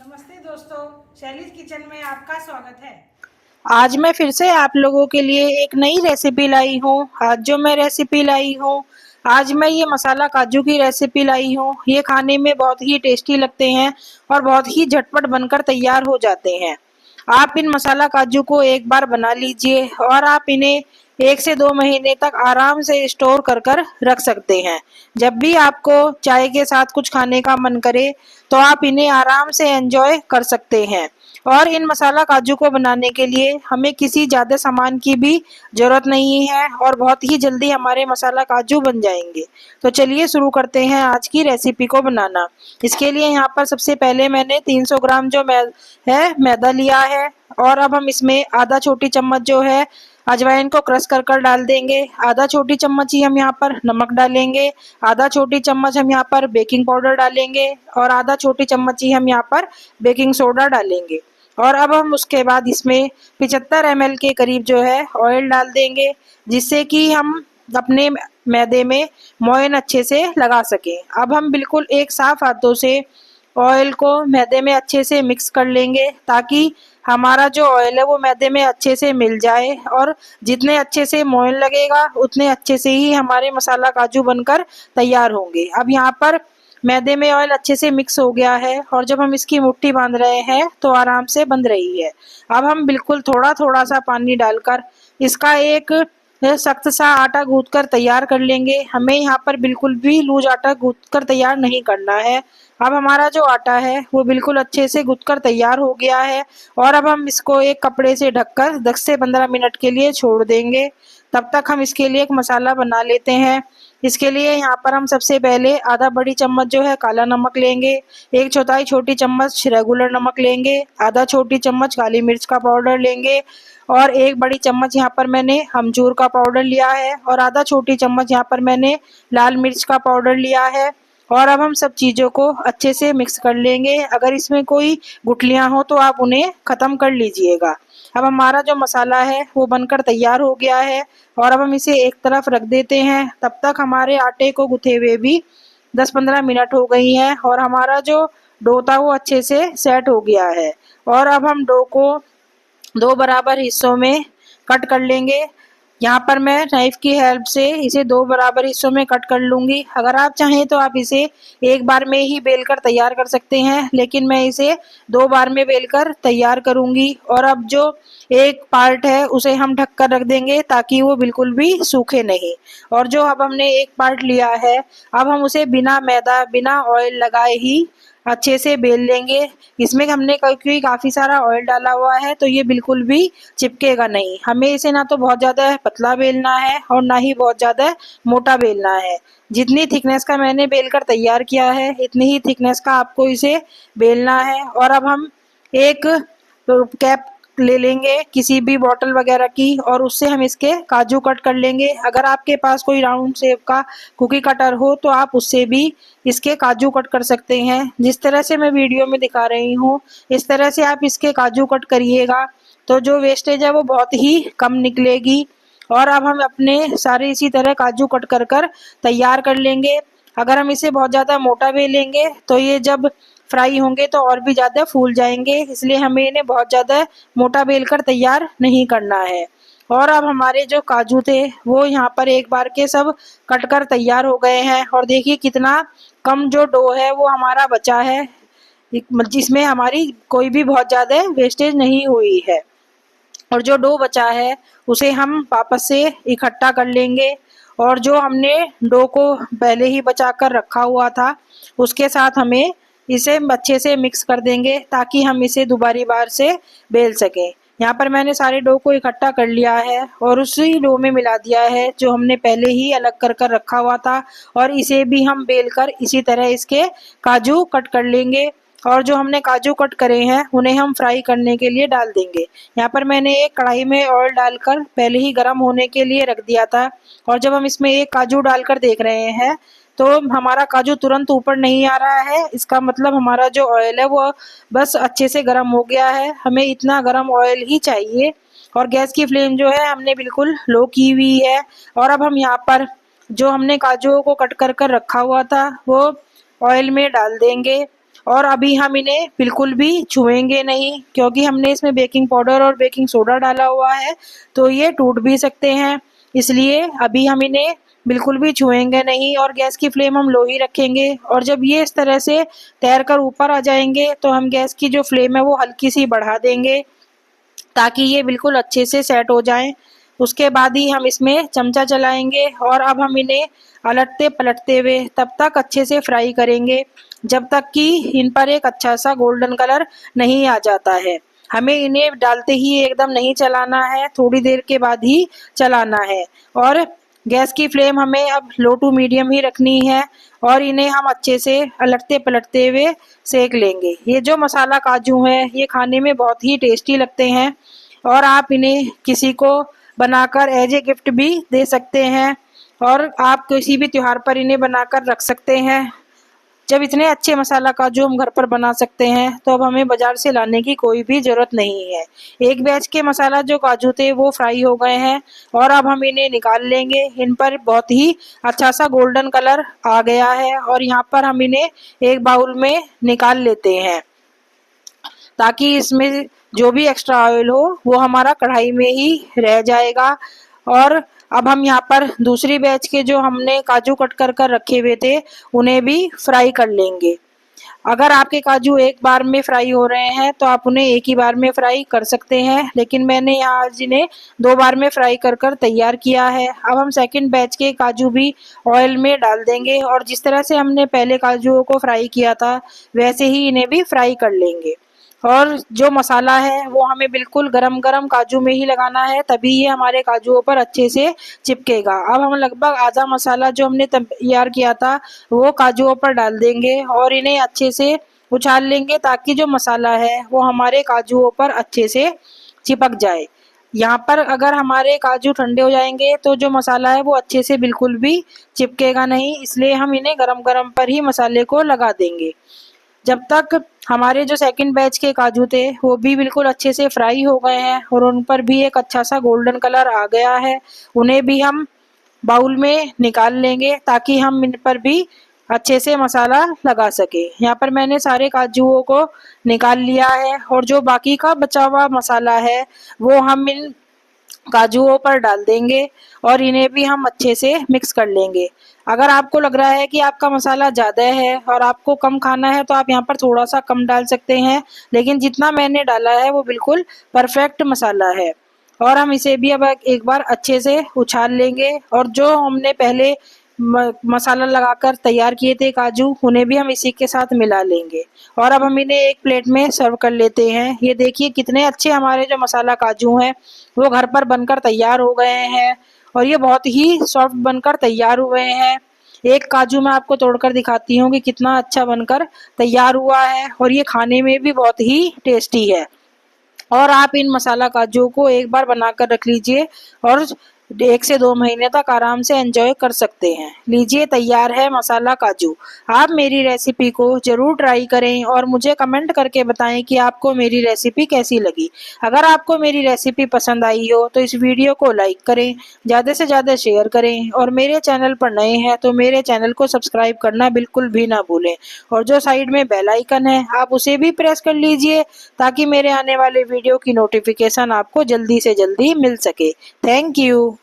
नमस्ते दोस्तों, Shelley's kitchen में आपका स्वागत है। आज मैं फिर से आप लोगों के लिए एक नई रेसिपी लाई हूँ। आज जो मैं रेसिपी लाई हूँ, आज मैं ये मसाला काजू की रेसिपी लाई हूँ। ये खाने में बहुत ही टेस्टी लगते हैं और बहुत ही झटपट बनकर तैयार हो जाते हैं। आप इन मसाला काजू को एक बार बना लीजिए और आप इन्हें 1 से 2 महीने तक आराम से स्टोर कर कर रख सकते हैं। जब भी आपको चाय के साथ कुछ खाने का मन करे तो आप इन्हें आराम से एंजॉय कर सकते हैं। और इन मसाला काजू को बनाने के लिए हमें किसी ज़्यादा सामान की भी ज़रूरत नहीं है और बहुत ही जल्दी हमारे मसाला काजू बन जाएंगे। तो चलिए शुरू करते हैं आज की रेसिपी को बनाना। इसके लिए यहाँ पर सबसे पहले मैंने 300 ग्राम जो मैदा लिया है और अब हम इसमें आधा छोटी चम्मच जो है अजवाइन को क्रश कर कर डाल देंगे। आधा छोटी चम्मच ही हम यहाँ पर नमक डालेंगे, आधा छोटी चम्मच हम यहाँ पर बेकिंग पाउडर डालेंगे और आधा छोटी चम्मच ही हम यहाँ पर बेकिंग सोडा डालेंगे। और अब हम उसके बाद इसमें 75 ml के करीब जो है ऑयल डाल देंगे, जिससे कि हम अपने मैदे में मोयन अच्छे से लगा सकें। अब हम बिल्कुल एक साफ हाथों से ऑयल को मैदे में अच्छे से मिक्स कर लेंगे, ताकि हमारा जो ऑयल है वो मैदे में अच्छे से मिल जाए। और जितने अच्छे से मोयन लगेगा उतने अच्छे से ही हमारे मसाला काजू बनकर तैयार होंगे। अब यहाँ पर मैदे में ऑयल अच्छे से मिक्स हो गया है और जब हम इसकी मुट्ठी बांध रहे हैं तो आराम से बंध रही है। अब हम बिल्कुल थोड़ा थोड़ा सा पानी डालकर इसका एक सख्त सा आटा गूंथ कर तैयार कर लेंगे। हमें यहाँ पर बिल्कुल भी लूज आटा गूंथ कर तैयार नहीं करना है। अब हमारा जो आटा है वो बिल्कुल अच्छे से गूंथ कर तैयार हो गया है और अब हम इसको एक कपड़े से ढककर 10 से 15 मिनट के लिए छोड़ देंगे। तब तक हम इसके लिए एक मसाला बना लेते हैं। इसके लिए यहाँ पर हम सबसे पहले आधा बड़ी चम्मच जो है काला नमक लेंगे, 1/4 छोटी चम्मच रेगुलर नमक लेंगे, आधा छोटी चम्मच काली मिर्च का पाउडर लेंगे और 1 बड़ी चम्मच यहाँ पर मैंने अमचूर का पाउडर लिया है और आधा छोटी चम्मच यहाँ पर मैंने लाल मिर्च का पाउडर लिया है। और अब हम सब चीज़ों को अच्छे से मिक्स कर लेंगे। अगर इसमें कोई गुठलियाँ हो तो आप उन्हें ख़त्म कर लीजिएगा। अब हमारा जो मसाला है वो बनकर तैयार हो गया है और अब हम इसे एक तरफ रख देते हैं। तब तक हमारे आटे को गूँथे हुए भी 10-15 मिनट हो गई हैं और हमारा जो डो था वो अच्छे से सेट हो गया है। और अब हम डो को 2 बराबर हिस्सों में कट कर लेंगे। यहाँ पर मैं नाइफ की हेल्प से इसे 2 बराबर हिस्सों में कट कर लूँगी। अगर आप चाहें तो आप इसे एक बार में ही बेलकर तैयार कर सकते हैं, लेकिन मैं इसे 2 बार में बेलकर तैयार करूँगी। और अब जो एक पार्ट है उसे हम ढक कर रख देंगे, ताकि वो बिल्कुल भी सूखे नहीं। और जो अब हमने एक पार्ट लिया है, अब हम उसे बिना मैदा बिना ऑयल लगाए ही अच्छे से बेल लेंगे। इसमें हमने क्योंकि काफ़ी सारा ऑयल डाला हुआ है तो ये बिल्कुल भी चिपकेगा नहीं। हमें इसे ना तो बहुत ज़्यादा पतला बेलना है और ना ही बहुत ज़्यादा मोटा बेलना है। जितनी थिकनेस का मैंने बेलकर तैयार किया है इतनी ही थिकनेस का आपको इसे बेलना है। और अब हम एक कैप ले लेंगे किसी भी बॉटल वगैरह की और उससे हम इसके काजू कट कर लेंगे। अगर आपके पास कोई राउंड शेप का कुकी कटर हो तो आप उससे भी इसके काजू कट कर सकते हैं। जिस तरह से मैं वीडियो में दिखा रही हूँ इस तरह से आप इसके काजू कट करिएगा तो जो वेस्टेज है वो बहुत ही कम निकलेगी। और अब हम अपने सारे इसी तरह काजू कट कर कर तैयार कर लेंगे। अगर हम इसे बहुत ज़्यादा मोटा बेलेंगे तो ये जब फ्राई होंगे तो और भी ज़्यादा फूल जाएंगे, इसलिए हमें इन्हें बहुत ज़्यादा मोटा बेलकर तैयार नहीं करना है। और अब हमारे जो काजू थे वो यहाँ पर एक बार के सब कट कर तैयार हो गए हैं और देखिए कितना कम जो डो है वो हमारा बचा है, जिसमें हमारी कोई भी बहुत ज़्यादा वेस्टेज नहीं हुई है। और जो डो बचा है उसे हम वापस से इकट्ठा कर लेंगे और जो हमने डो को पहले ही बचा कर रखा हुआ था उसके साथ हमें इसे अच्छे से मिक्स कर देंगे, ताकि हम इसे दोबारी बार से बेल सकें। यहाँ पर मैंने सारे डो को इकट्ठा कर लिया है और उसी डो में मिला दिया है जो हमने पहले ही अलग कर कर रखा हुआ था और इसे भी हम बेल कर इसी तरह इसके काजू कट कर लेंगे। और जो हमने काजू कट करे हैं उन्हें हम फ्राई करने के लिए डाल देंगे। यहाँ पर मैंने एक कढ़ाई में ऑयल डालकर पहले ही गर्म होने के लिए रख दिया था और जब हम इसमें एक काजू डालकर देख रहे हैं तो हमारा काजू तुरंत ऊपर नहीं आ रहा है। इसका मतलब हमारा जो ऑयल है वो बस अच्छे से गर्म हो गया है। हमें इतना गर्म ऑयल ही चाहिए और गैस की फ्लेम जो है हमने बिल्कुल लो की हुई है। और अब हम यहाँ पर जो हमने काजू को कट कर कर रखा हुआ था वो ऑयल में डाल देंगे और अभी हम इन्हें बिल्कुल भी छुएंगे नहीं, क्योंकि हमने इसमें बेकिंग पाउडर और बेकिंग सोडा डाला हुआ है, तो ये टूट भी सकते हैं। इसलिए अभी हम इन्हें बिल्कुल भी छुएंगे नहीं और गैस की फ्लेम हम लो ही रखेंगे। और जब ये इस तरह से तैर कर ऊपर आ जाएंगे तो हम गैस की जो फ्लेम है वो हल्की सी बढ़ा देंगे, ताकि ये बिल्कुल अच्छे से सेट हो जाएं। उसके बाद ही हम इसमें चमचा चलाएंगे और अब हम इन्हें अलटते पलटते हुए तब तक अच्छे से फ्राई करेंगे जब तक कि इन पर एक अच्छा सा गोल्डन कलर नहीं आ जाता है। हमें इन्हें डालते ही एकदम नहीं चलाना है, थोड़ी देर के बाद ही चलाना है। और गैस की फ्लेम हमें अब लो टू मीडियम ही रखनी है और इन्हें हम अच्छे से अलटते पलटते हुए सेक लेंगे। ये जो मसाला काजू है ये खाने में बहुत ही टेस्टी लगते हैं और आप इन्हें किसी को बनाकर एज ए गिफ्ट भी दे सकते हैं और आप किसी भी त्योहार पर इन्हें बनाकर रख सकते हैं। जब इतने अच्छे मसाला काजू हम घर पर बना सकते हैं तो अब हमें बाजार से लाने की कोई भी ज़रूरत नहीं है। एक बैच के मसाला जो काजू थे वो फ्राई हो गए हैं और अब हम इन्हें निकाल लेंगे। इन पर बहुत ही अच्छा सा गोल्डन कलर आ गया है और यहाँ पर हम इन्हें एक बाउल में निकाल लेते हैं, ताकि इसमें जो भी एक्स्ट्रा ऑयल हो वो हमारा कढ़ाई में ही रह जाएगा। और अब हम यहाँ पर दूसरी बैच के जो हमने काजू कट कर कर रखे हुए थे उन्हें भी फ्राई कर लेंगे। अगर आपके काजू एक बार में फ्राई हो रहे हैं तो आप उन्हें एक ही बार में फ्राई कर सकते हैं, लेकिन मैंने यहाँ आज इन्हें 2 बार में फ्राई कर कर तैयार किया है। अब हम सेकंड बैच के काजू भी ऑयल में डाल देंगे और जिस तरह से हमने पहले काजूओं को फ्राई किया था वैसे ही इन्हें भी फ्राई कर लेंगे। और जो मसाला है वो हमें बिल्कुल गरम गरम काजू में ही लगाना है, तभी ये हमारे काजुओं पर अच्छे से चिपकेगा। अब हम लगभग आधा मसाला जो हमने तैयार किया था वो काजुओं पर डाल देंगे और इन्हें अच्छे से उछाल लेंगे, ताकि जो मसाला है वो हमारे काजुओं पर अच्छे से चिपक जाए। यहाँ पर अगर हमारे काजू ठंडे हो जाएंगे तो जो मसाला है वो अच्छे से बिल्कुल भी चिपकेगा नहीं, इसलिए हम इन्हें गरम गरम पर ही मसाले को लगा देंगे। जब तक हमारे जो सेकंड बैच के काजू थे वो भी बिल्कुल अच्छे से फ्राई हो गए हैं और उन पर भी एक अच्छा सा गोल्डन कलर आ गया है, उन्हें भी हम बाउल में निकाल लेंगे ताकि हम इन पर भी अच्छे से मसाला लगा सके। यहाँ पर मैंने सारे काजुओं को निकाल लिया है और जो बाकी का बचा हुआ मसाला है वो हम इन काजुओं पर डाल देंगे और इन्हें भी हम अच्छे से मिक्स कर लेंगे। अगर आपको लग रहा है कि आपका मसाला ज़्यादा है और आपको कम खाना है तो आप यहाँ पर थोड़ा सा कम डाल सकते हैं, लेकिन जितना मैंने डाला है वो बिल्कुल परफेक्ट मसाला है। और हम इसे भी अब एक बार अच्छे से उछाल लेंगे और जो हमने पहले मसाला लगाकर तैयार किए थे काजू उन्हें भी हम इसी के साथ मिला लेंगे और अब हम इन्हें एक प्लेट में सर्व कर लेते हैं। ये देखिए कितने अच्छे हमारे जो मसाला काजू हैं वो घर पर बनकर तैयार हो गए हैं और ये बहुत ही सॉफ्ट बनकर तैयार हुए हैं। एक काजू मैं आपको तोड़कर दिखाती हूँ कि कितना अच्छा बनकर तैयार हुआ है और ये खाने में भी बहुत ही टेस्टी है। और आप इन मसाला काजू को एक बार बनाकर रख लीजिए और 1 से 2 महीने तक आराम से एंजॉय कर सकते हैं। लीजिए तैयार है मसाला काजू। आप मेरी रेसिपी को ज़रूर ट्राई करें और मुझे कमेंट करके बताएं कि आपको मेरी रेसिपी कैसी लगी। अगर आपको मेरी रेसिपी पसंद आई हो तो इस वीडियो को लाइक करें, ज़्यादा से ज़्यादा शेयर करें और मेरे चैनल पर नए हैं तो मेरे चैनल को सब्सक्राइब करना बिल्कुल भी ना भूलें। और जो साइड में बेल आइकन है आप उसे भी प्रेस कर लीजिए, ताकि मेरे आने वाले वीडियो की नोटिफिकेशन आपको जल्दी से जल्दी मिल सके। Thank you.